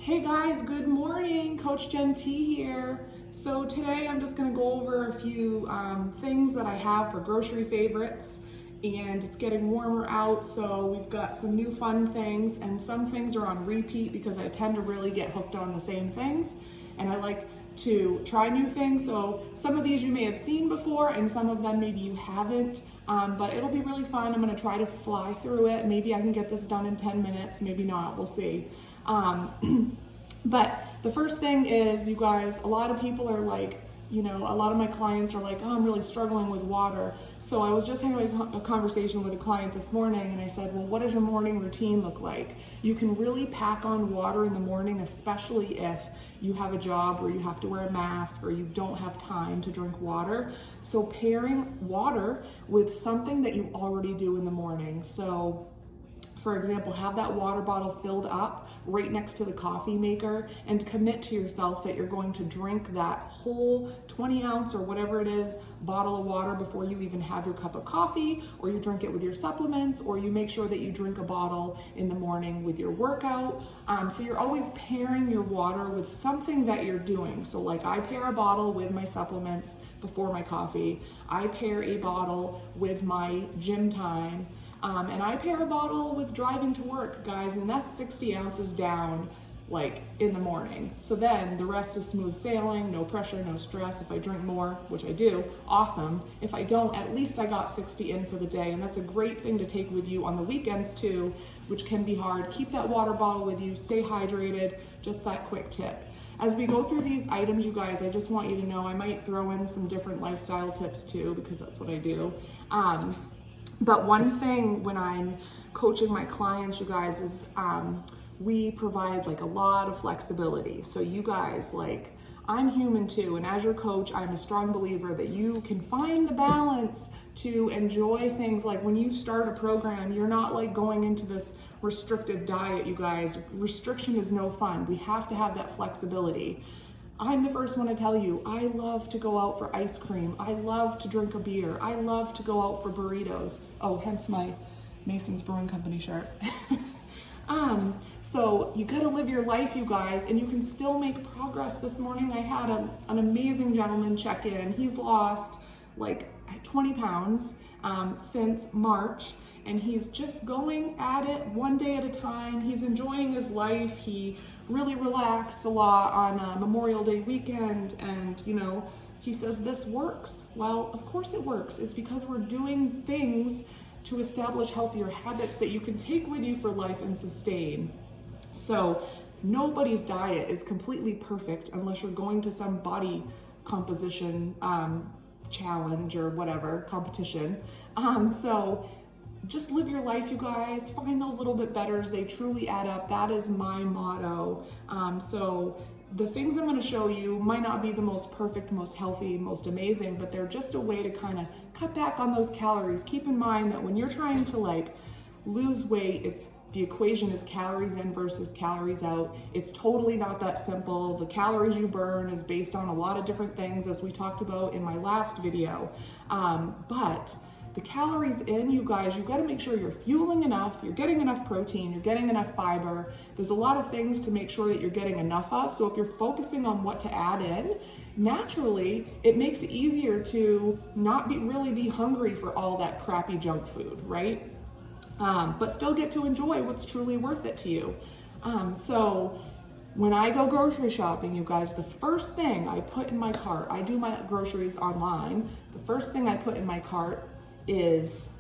Hey guys, good morning. Coach Jen T here. So today I'm just going to go over a few things that I have for grocery favorites, and it's getting warmer out, so we've got some new fun things, and some things are on repeat because I tend to really get hooked on the same things, and I like to try new things. So some of these you may have seen before, and some of them maybe you haven't, but it'll be really fun. I'm going to try to fly through it. Maybe I can get this done in 10 minutes, maybe not, we'll see. But the first thing is, you guys, a lot of people are like, a lot of my clients are like, oh, I'm really struggling with water. So I was just having a conversation with a client this morning, and I said, well, what does your morning routine look like? You can really pack on water in the morning, especially if you have a job where you have to wear a mask or you don't have time to drink water. So pairing water with something that you already do in the morning. So for example, have that water bottle filled up right next to the coffee maker and commit to yourself that you're going to drink that whole 20 ounce or whatever it is bottle of water before you even have your cup of coffee, or you drink it with your supplements, or you make sure that you drink a bottle in the morning with your workout. So you're always pairing your water with something that you're doing. So like I pair a bottle with my supplements before my coffee. I pair a bottle with my gym time. And I pair a bottle with driving to work, guys, and that's 60 ounces down, like in the morning. So then the rest is smooth sailing, no pressure, no stress. If I drink more, which I do, awesome. If I don't, at least I got 60 in for the day, and that's a great thing to take with you on the weekends too, which can be hard. Keep that water bottle with you, stay hydrated, just that quick tip. As we go through these items, you guys, I just want you to know I might throw in some different lifestyle tips too, because that's what I do. But one thing when I'm coaching my clients, you guys, is we provide like a lot of flexibility. So you guys, like, I'm human too, and as your coach, I'm a strong believer that you can find the balance to enjoy things. Like when you start a program, you're not like going into this restrictive diet, you guys. Restriction is no fun. We have to have that flexibility. I'm the first one to tell you, I love to go out for ice cream. I love to drink a beer. I love to go out for burritos. Oh, hence my Mason's Brewing Company shirt. So you gotta live your life, you guys, and you can still make progress. This morning I had an amazing gentleman check in. He's lost like 20 pounds since March, and he's just going at it one day at a time. He's enjoying his life. He really relaxed a lot on Memorial Day weekend, and he says this works. Well, of course it works. It's because we're doing things to establish healthier habits that you can take with you for life and sustain. So nobody's diet is completely perfect unless you're going to some body composition challenge or whatever, competition. So just live your life, you guys. Find those little bit betters. They truly add up. That is my motto. So the things I'm going to show you might not be the most perfect, most healthy, most amazing, but they're just a way to kind of cut back on those calories. Keep in mind that when you're trying to like lose weight, the equation is calories in versus calories out. It's totally not that simple. The calories you burn is based on a lot of different things, as we talked about in my last video. But the calories in, you guys, you got to make sure you're fueling enough, you're getting enough protein, you're getting enough fiber. There's a lot of things to make sure that you're getting enough of. So if you're focusing on what to add in, naturally, it makes it easier to not really be hungry for all that crappy junk food, right? But still get to enjoy what's truly worth it to you. So when I go grocery shopping, you guys, the first thing I put in my cart, I do my groceries online. The first thing I put in my cart is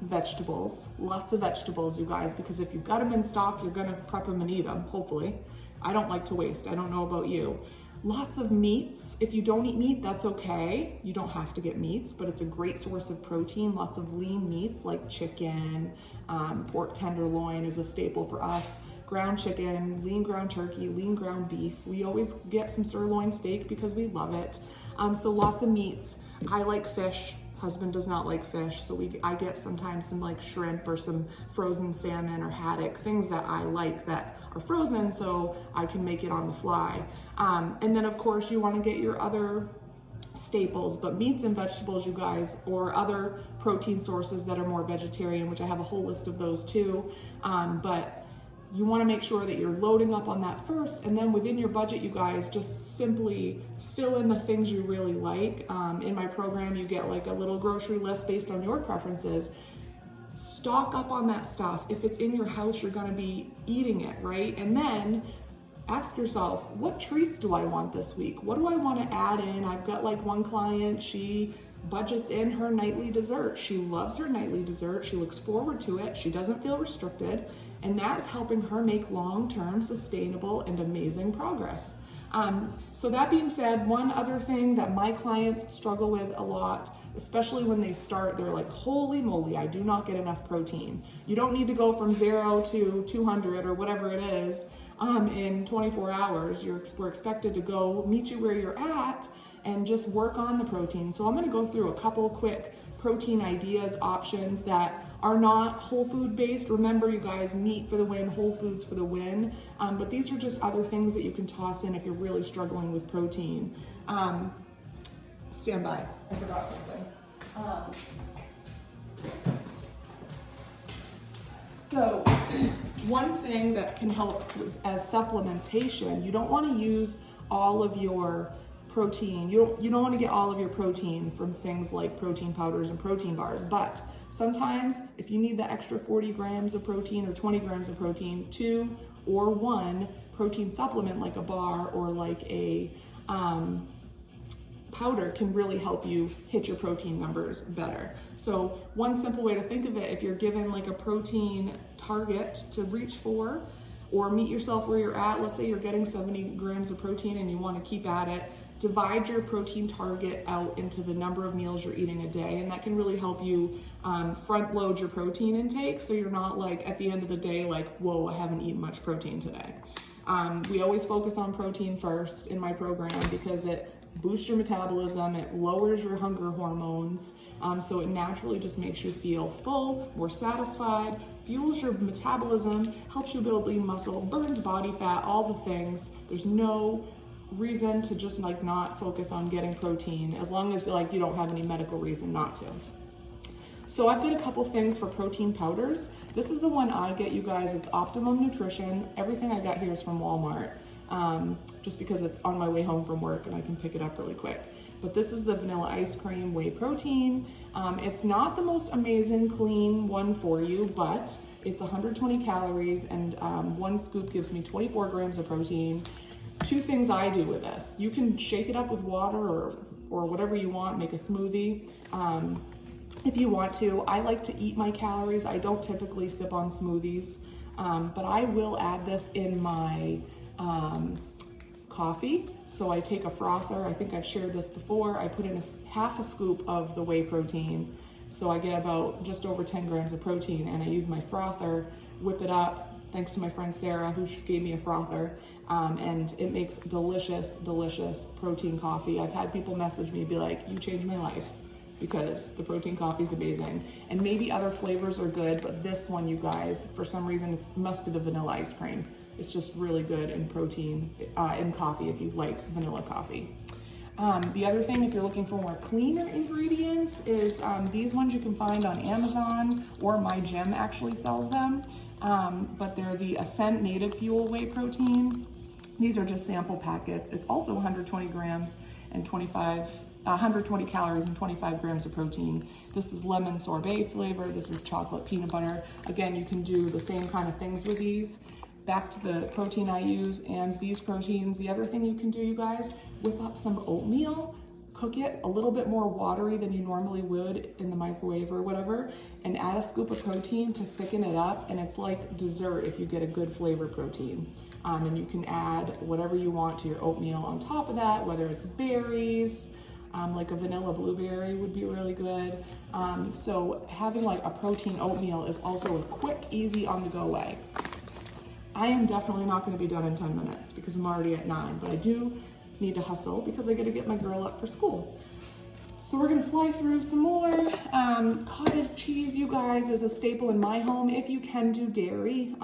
vegetables. Lots of vegetables, you guys, because if you've got them in stock, you're gonna prep them and eat them, hopefully. I don't like to waste. I don't know about you. Lots of meats. If you don't eat meat, that's okay. You don't have to get meats, but it's a great source of protein. Lots of lean meats like chicken, pork tenderloin is a staple for us. Ground chicken, lean ground turkey, lean ground beef. We always get some sirloin steak because we love it. So lots of meats. I like fish. Husband does not like fish, so I get sometimes some like shrimp or some frozen salmon or haddock, things that I like that are frozen so I can make it on the fly. And then of course you want to get your other staples, but meats and vegetables, you guys, or other protein sources that are more vegetarian, which I have a whole list of those too. But you wanna make sure that you're loading up on that first, and then within your budget, you guys, just simply fill in the things you really like. In my program, you get like a little grocery list based on your preferences. Stock up on that stuff. If it's in your house, you're gonna be eating it, right? And then ask yourself, what treats do I want this week? What do I wanna add in? I've got like one client, she budgets in her nightly dessert. She loves her nightly dessert. She looks forward to it. She doesn't feel restricted. And that's helping her make long-term, sustainable, and amazing progress. So that being said, one other thing that my clients struggle with a lot, especially when they start, they're like, holy moly, I do not get enough protein. You don't need to go from 0 to 200 or whatever it is in 24 hours. We're expected to go meet you where you're at and just work on the protein. So I'm gonna go through a couple quick protein ideas, options that are not whole food based. Remember, you guys, meat for the win, whole foods for the win. But these are just other things that you can toss in if you're really struggling with protein. Stand by, I forgot something. So one thing that can help as supplementation, you don't wanna use all of your protein. You don't want to get all of your protein from things like protein powders and protein bars, but sometimes if you need the extra 40 grams of protein or 20 grams of protein, 2 or 1 protein supplement like a bar or like a powder can really help you hit your protein numbers better. So one simple way to think of it, if you're given like a protein target to reach for or meet yourself where you're at, let's say you're getting 70 grams of protein and you want to keep at it, divide your protein target out into the number of meals you're eating a day, and that can really help you front load your protein intake so you're not like at the end of the day like, whoa, I haven't eaten much protein today. We always focus on protein first in my program because it boosts your metabolism, it lowers your hunger hormones, so it naturally just makes you feel full, more satisfied, fuels your metabolism, helps you build lean muscle, burns body fat, all the things. There's no reason to just like not focus on getting protein as long as like you don't have any medical reason not to. So I've got a couple things for protein powders. This is the one I get, you guys. It's Optimum Nutrition. Everything I got here is from Walmart, just because it's on my way home from work and I can pick it up really quick. But this is the vanilla ice cream whey protein. It's not the most amazing clean one for you, but it's 120 calories and 1 scoop gives me 24 grams of protein. 2 things I do with this. You can shake it up with water or whatever you want, make a smoothie. If you want to, I like to eat my calories. I don't typically sip on smoothies, but I will add this in my coffee. So I take a frother, I think I've shared this before, I put in half a scoop of the whey protein. So I get about just over 10 grams of protein and I use my frother, whip it up, thanks to my friend Sarah who gave me a frother, and it makes delicious, delicious protein coffee. I've had people message me and be like, you changed my life, because the protein coffee is amazing. And maybe other flavors are good, but this one, you guys, for some reason, it must be the vanilla ice cream. It's just really good in protein, in coffee if you like vanilla coffee. The other thing, if you're looking for more cleaner ingredients, is these ones you can find on Amazon, or my gym actually sells them. But they're the Ascent Native Fuel Whey Protein. These are just sample packets. It's also 120 grams and 120 calories and 25 grams of protein. This is lemon sorbet flavor. This is chocolate peanut butter. Again, you can do the same kind of things with these. Back to the protein I use and these proteins. The other thing you can do, you guys, whip up some oatmeal, cook it a little bit more watery than you normally would in the microwave or whatever, and add a scoop of protein to thicken it up, and it's like dessert if you get a good flavor protein. And you can add whatever you want to your oatmeal on top of that, whether it's berries, like a vanilla blueberry would be really good. So having like a protein oatmeal is also a quick, easy, on-the-go way. I am definitely not gonna be done in 10 minutes because I'm already at 9, but I do need to hustle because I gotta get my girl up for school. So we're gonna fly through some more. Cottage cheese, you guys, is a staple in my home. If you can do dairy,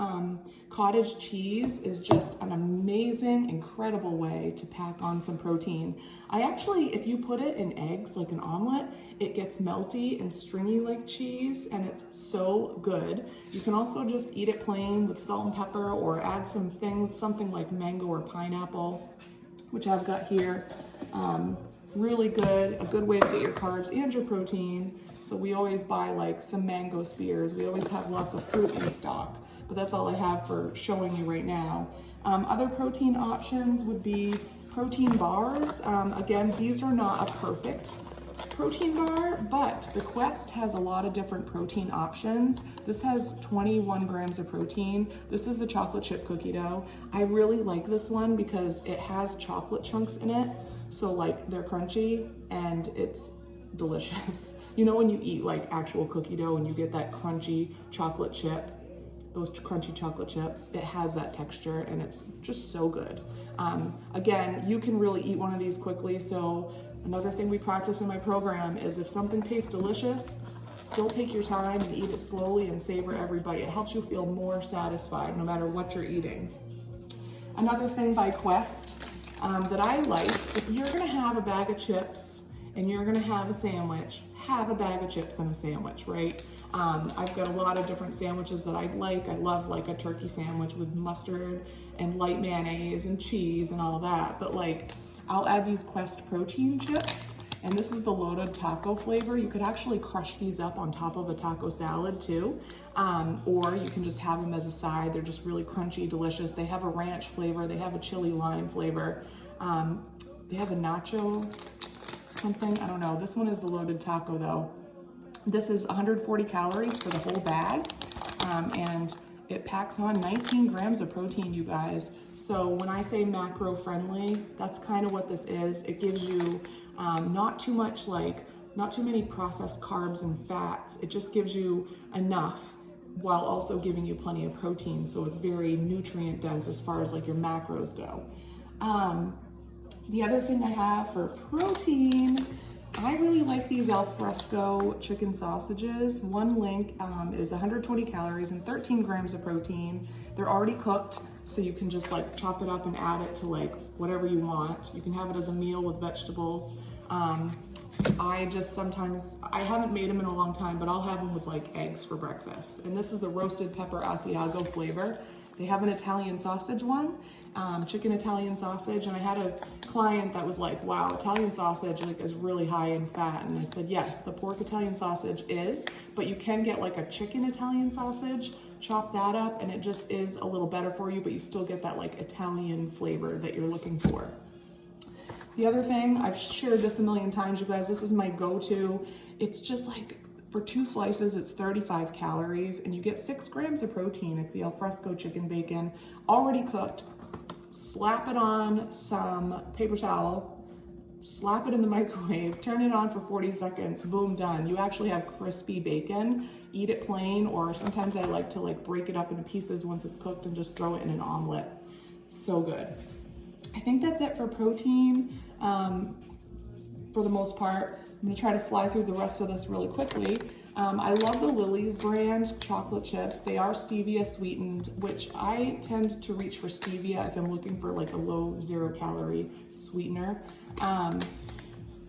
cottage cheese is just an amazing, incredible way to pack on some protein. I actually, if you put it in eggs, like an omelet, it gets melty and stringy like cheese, and it's so good. You can also just eat it plain with salt and pepper, or add some things, something like mango or pineapple, which I've got here. Really good, a good way to get your carbs and your protein. So we always buy like some mango spears. We always have lots of fruit in stock, but that's all I have for showing you right now. Other protein options would be protein bars. Again, these are not a perfect protein bar, but the Quest has a lot of different protein options. This has 21 grams of protein. This is the chocolate chip cookie dough. I really like this one because it has chocolate chunks in it. So like they're crunchy and it's delicious. You know when you eat like actual cookie dough and you get that crunchy chocolate chip, those crunchy chocolate chips, it has that texture and it's just so good. Again, you can really eat one of these quickly. So another thing we practice in my program is if something tastes delicious, still take your time and eat it slowly and savor every bite. It helps you feel more satisfied no matter what you're eating. Another thing by Quest that I like, if you're gonna have a bag of chips and you're gonna have a sandwich, have a bag of chips and a sandwich, right? I've got a lot of different sandwiches that I like. I love like a turkey sandwich with mustard and light mayonnaise and cheese and all that, but like I'll add these Quest protein chips, and this is the loaded taco flavor. You could actually crush these up on top of a taco salad too, or you can just have them as a side. They're just really crunchy, delicious. They have a ranch flavor. They have a chili lime flavor. They have a nacho something, I don't know. This one is the loaded taco though. This is 140 calories for the whole bag, and it packs on 19 grams of protein, you guys. So when I say macro friendly, that's kind of what this is. It gives you not too many processed carbs and fats. It just gives you enough while also giving you plenty of protein. So it's very nutrient dense as far as like your macros go. The other thing I have for protein, I really like these Alfresco chicken sausages. One link is 120 calories and 13 grams of protein. They're already cooked, so you can just like chop it up and add it to like whatever you want. You can have it as a meal with vegetables. I haven't made them in a long time, but I'll have them with like eggs for breakfast. And this is the roasted pepper Asiago flavor. They have an Italian sausage one, chicken Italian sausage, and I had a client that was like, wow, Italian sausage like is really high in fat. And I said, yes, the pork Italian sausage is, but you can get like a chicken Italian sausage, chop that up, and it just is a little better for you, but you still get that like Italian flavor that you're looking for. The other thing, I've shared this a million times, you guys, this is my go-to. It's just like, for 2 slices, it's 35 calories, and you get 6 grams of protein. It's the Alfresco chicken bacon, already cooked. Slap it on some paper towel, slap it in the microwave, turn it on for 40 seconds, boom, done. You actually have crispy bacon. Eat it plain, or sometimes I like to like break it up into pieces once it's cooked and just throw it in an omelet. So good. I think that's it for protein for the most part. I'm gonna try to fly through the rest of this really quickly. I love the Lily's brand chocolate chips. They are stevia sweetened, which I tend to reach for stevia if I'm looking for like a low 0-calorie sweetener.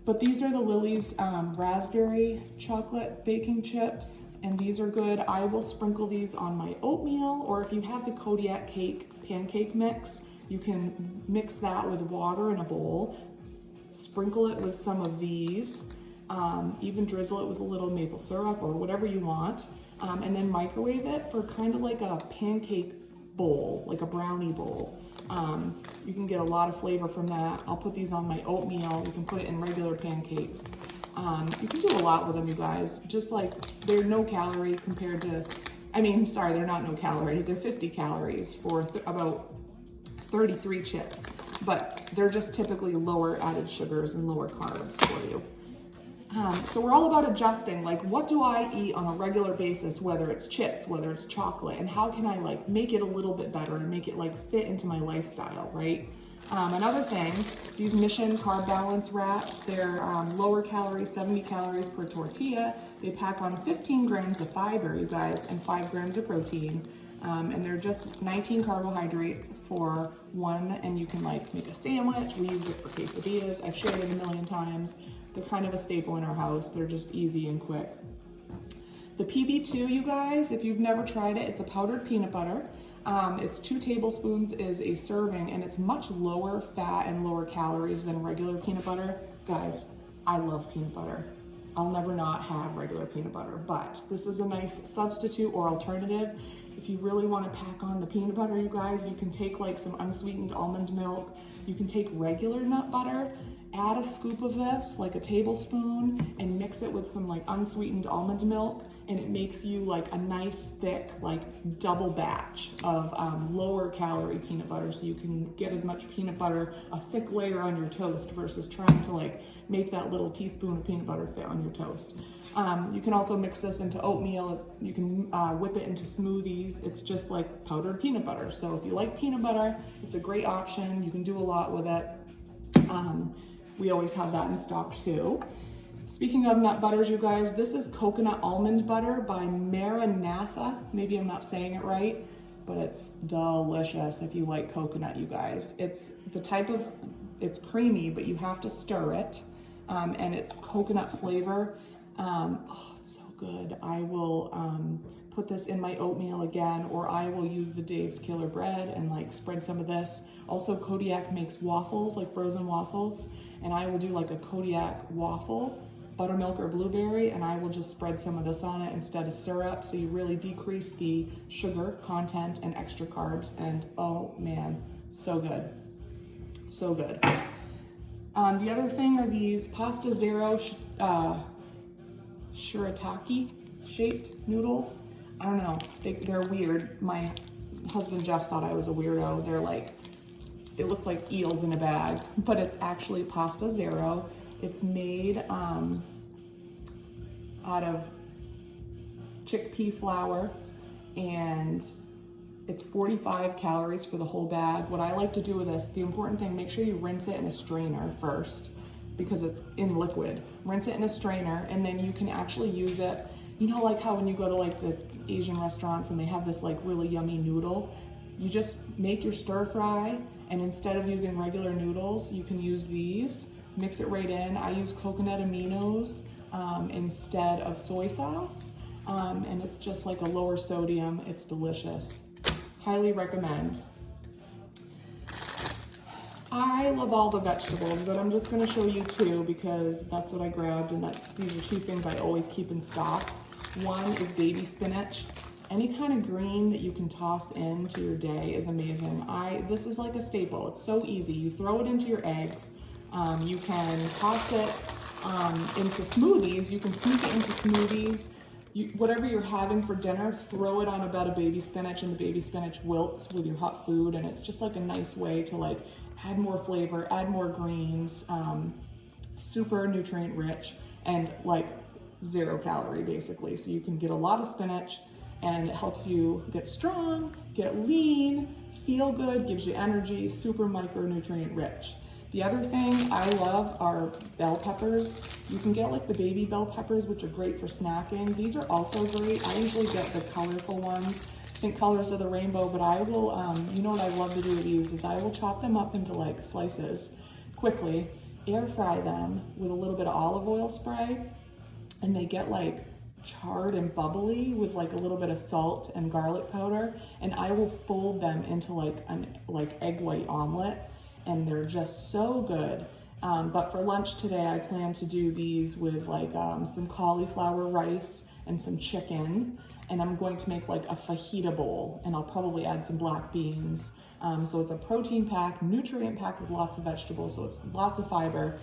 But these are the Lily's raspberry chocolate baking chips, and these are good. I will sprinkle these on my oatmeal, or if you have the Kodiak cake pancake mix, you can mix that with water in a bowl, sprinkle it with some of these, even drizzle it with a little maple syrup or whatever you want, and then microwave it for kind of like a pancake bowl, like a brownie bowl. You can get a lot of flavor from that. I'll put these on my oatmeal. You can put it in regular pancakes. You can do a lot with them, you guys. Just like, they're no calorie compared to, they're not no calorie. They're 50 calories for about 33 chips, but they're just typically lower added sugars and lower carbs for you. So we're all about adjusting, like what do I eat on a regular basis, whether it's chips, whether it's chocolate, and how can I like make it a little bit better and make it like fit into my lifestyle, right? Another thing, these Mission Carb Balance wraps, they're lower calorie, 70 calories per tortilla. They pack on 15 grams of fiber, you guys, and 5 grams of protein. And they're just 19 carbohydrates for one, and you can like make a sandwich. We use it for quesadillas. I've shared it a million times. They're kind of a staple in our house. They're just easy and quick. The PB2, you guys, if you've never tried it, it's a powdered peanut butter. It's 2 tablespoons is a serving, and it's much lower fat and lower calories than regular peanut butter. Guys, I love peanut butter. I'll never not have regular peanut butter, but this is a nice substitute or alternative. If you really want to pack on the peanut butter, you guys, you can take like some unsweetened almond milk. You can take regular nut butter, add a scoop of this, like a tablespoon, and mix it with some like unsweetened almond milk, and it makes you like a nice thick like double batch of lower calorie peanut butter, so you can get as much peanut butter, a thick layer on your toast, versus trying to like make that little teaspoon of peanut butter fit on your toast. You can also mix this into oatmeal. You can whip it into smoothies. It's just like powdered peanut butter. So if you like peanut butter, it's a great option. You can do a lot with it. We always have that in stock too. Speaking of nut butters, you guys, this is coconut almond butter by Maranatha. Maybe I'm not saying it right, but it's delicious if you like coconut, you guys. It's the type of, it's creamy, but you have to stir it, and it's coconut flavor. Oh, it's so good. I will put this in my oatmeal again, or I will use the Dave's Killer Bread and like spread some of this. Also, Kodiak makes waffles, like frozen waffles, and I will do like a Kodiak waffle, buttermilk or blueberry, and I will just spread some of this on it instead of syrup, so you really decrease the sugar content and extra carbs, and oh man, so good. So good. The other thing are these Pasta Zero shirataki shaped noodles. I don't know, they're weird. My husband Jeff thought I was a weirdo. They're like, it looks like eels in a bag, but it's actually Pasta Zero. It's made out of chickpea flour, and it's 45 calories for the whole bag. What I like to do with this, the important thing, make sure you rinse it in a strainer first, because it's in liquid. Rinse it in a strainer, and then you can actually use it. You know, like how when you go to like the Asian restaurants and they have this like really yummy noodle, you just make your stir fry, and instead of using regular noodles, you can use these, mix it right in. I use coconut aminos instead of soy sauce, and it's just like a lower sodium. It's delicious. Highly recommend. I love all the vegetables, but I'm just gonna show you 2 because that's what I grabbed, and these are 2 things I always keep in stock. One is baby spinach. Any kind of green that you can toss into your day is amazing. This is like a staple. It's so easy. You throw it into your eggs. You can toss it into smoothies. You can sneak it into smoothies. Whatever you're having for dinner, throw it on a bed of baby spinach, and the baby spinach wilts with your hot food, and it's just like a nice way to like add more flavor, add more greens, super nutrient rich, and like 0 calorie basically. So you can get a lot of spinach, and it helps you get strong, get lean, feel good, gives you energy, super micronutrient rich. The other thing I love are bell peppers. You can get like the baby bell peppers, which are great for snacking. These are also great. I usually get the colorful ones, think colors of the rainbow, but I will, you know what I love to do with these is I will chop them up into like slices quickly, air fry them with a little bit of olive oil spray, and they get like charred and bubbly with like a little bit of salt and garlic powder, and I will fold them into like an egg white omelet, and they're just so good. But for lunch today, I plan to do these with like some cauliflower rice and some chicken, and I'm going to make like a fajita bowl, and I'll probably add some black beans. So it's a protein packed, nutrient packed with lots of vegetables, so it's lots of fiber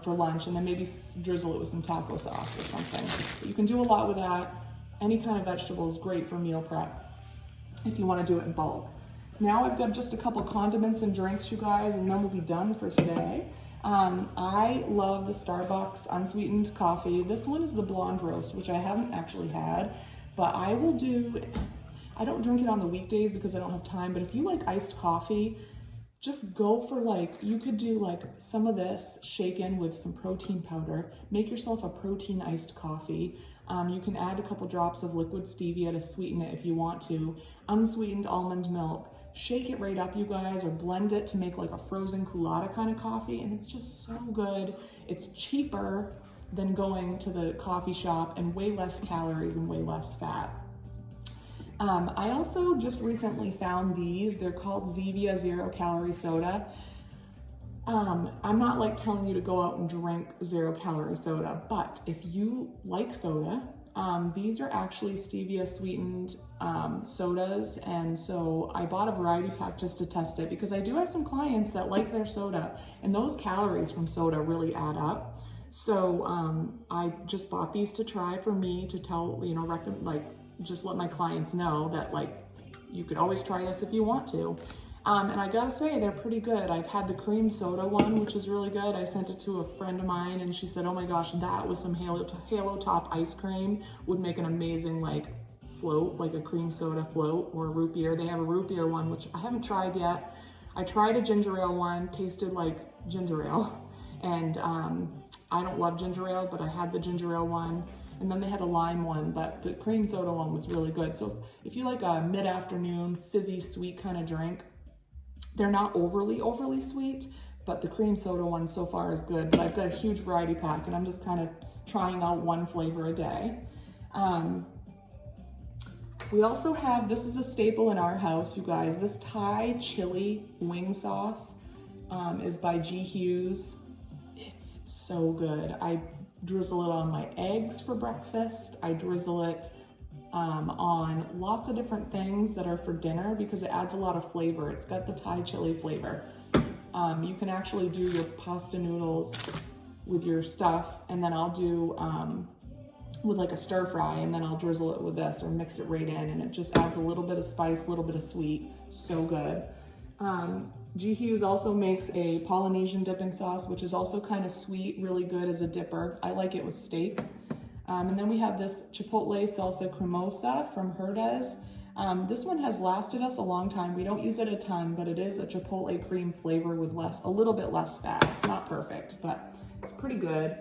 for lunch, and then maybe drizzle it with some taco sauce or something. But you can do a lot with that. Any kind of vegetable is great for meal prep if you want to do it in bulk. Now I've got just a couple condiments and drinks, you guys, and then we'll be done for today. I love the Starbucks unsweetened coffee. This one is the blonde roast, which I haven't actually had, but I don't drink it on the weekdays because I don't have time, but if you like iced coffee, just go for you could do some of this shaken with some protein powder, make yourself a protein iced coffee. You can add a couple drops of liquid stevia to sweeten it if you want to, unsweetened almond milk, shake it right up, you guys, or blend it to make a frozen culotta kind of coffee, and it's just so good. It's cheaper than going to the coffee shop and way less calories and way less fat. I also just recently found these. They're called Zevia 0 calorie soda. I'm not telling you to go out and drink 0 calorie soda, but if you like soda, these are actually stevia sweetened sodas, and so I bought a variety pack just to test it because I do have some clients that like their soda, and those calories from soda really add up. So I just bought these to try for me to tell, just let my clients know that you could always try this if you want to. And I gotta say, they're pretty good. I've had the cream soda one, which is really good. I sent it to a friend of mine and she said, oh my gosh, that with some Halo Top ice cream would make an amazing float, like a cream soda float, or a root beer. They have a root beer one, which I haven't tried yet. I tried a ginger ale one, tasted like ginger ale. And I don't love ginger ale, but I had the ginger ale one. And then they had a lime one, but the cream soda one was really good. So if you like a mid-afternoon fizzy sweet kind of drink, they're not overly sweet, but the cream soda one so far is good. But I've got a huge variety pack and I'm just kind of trying out one flavor a day. We also have, this is a staple in our house, you guys, this Thai chili wing sauce is by G. Hughes. It's so good. I drizzle it on my eggs for breakfast. I drizzle it on lots of different things that are for dinner because it adds a lot of flavor. It's got the Thai chili flavor. You can actually do your pasta noodles with your stuff, and then I'll do with a stir fry, and then I'll drizzle it with this or mix it right in, and it just adds a little bit of spice, a little bit of sweet. So good. G. Hughes also makes a Polynesian dipping sauce, which is also kind of sweet, really good as a dipper. I like it with steak. And then we have this Chipotle Salsacremosa from Herdez. This one has lasted us a long time. We don't use it a ton, but it is a Chipotle cream flavor with a little bit less fat. It's not perfect, but it's pretty good.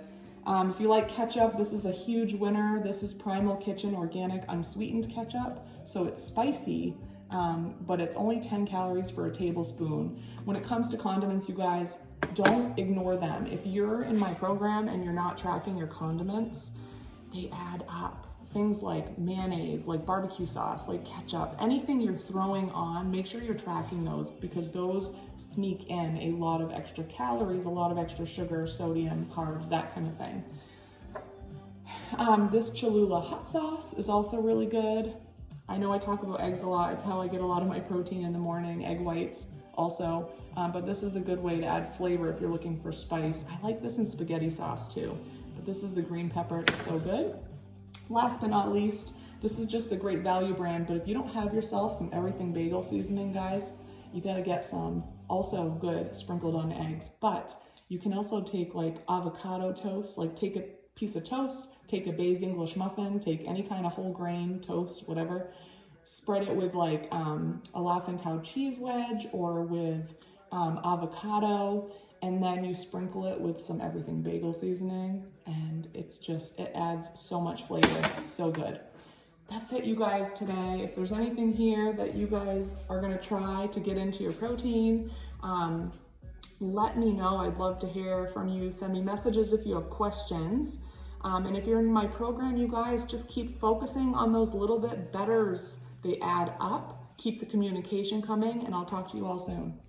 If you like ketchup, this is a huge winner. This is Primal Kitchen organic unsweetened ketchup. So it's spicy, but it's only 10 calories for a tablespoon. When it comes to condiments, you guys, don't ignore them. If you're in my program and you're not tracking your condiments, they add up. Things like mayonnaise, like barbecue sauce, like ketchup, anything you're throwing on, make sure you're tracking those because those sneak in a lot of extra calories, a lot of extra sugar, sodium, carbs, that kind of thing. This Cholula hot sauce is also really good. I know I talk about eggs a lot. It's how I get a lot of my protein in the morning, egg whites also. But this is a good way to add flavor if you're looking for spice. I like this in spaghetti sauce too. But this is the green pepper, it's so good. Last but not least, this is just a great value brand, but if you don't have yourself some everything bagel seasoning, guys, you gotta get some. Also good sprinkled on eggs, but you can also take avocado toast, take a piece of toast, take a Bayes English muffin, take any kind of whole grain toast, whatever, spread it with a Laughing Cow cheese wedge or with avocado, and then you sprinkle it with some everything bagel seasoning, and it adds so much flavor. It's so good. That's it, you guys, today. If there's anything here that you guys are gonna try to get into your protein, let me know. I'd love to hear from you. Send me messages if you have questions. And if you're in my program, you guys, just keep focusing on those little bit betters. They add up. Keep the communication coming, and I'll talk to you all soon.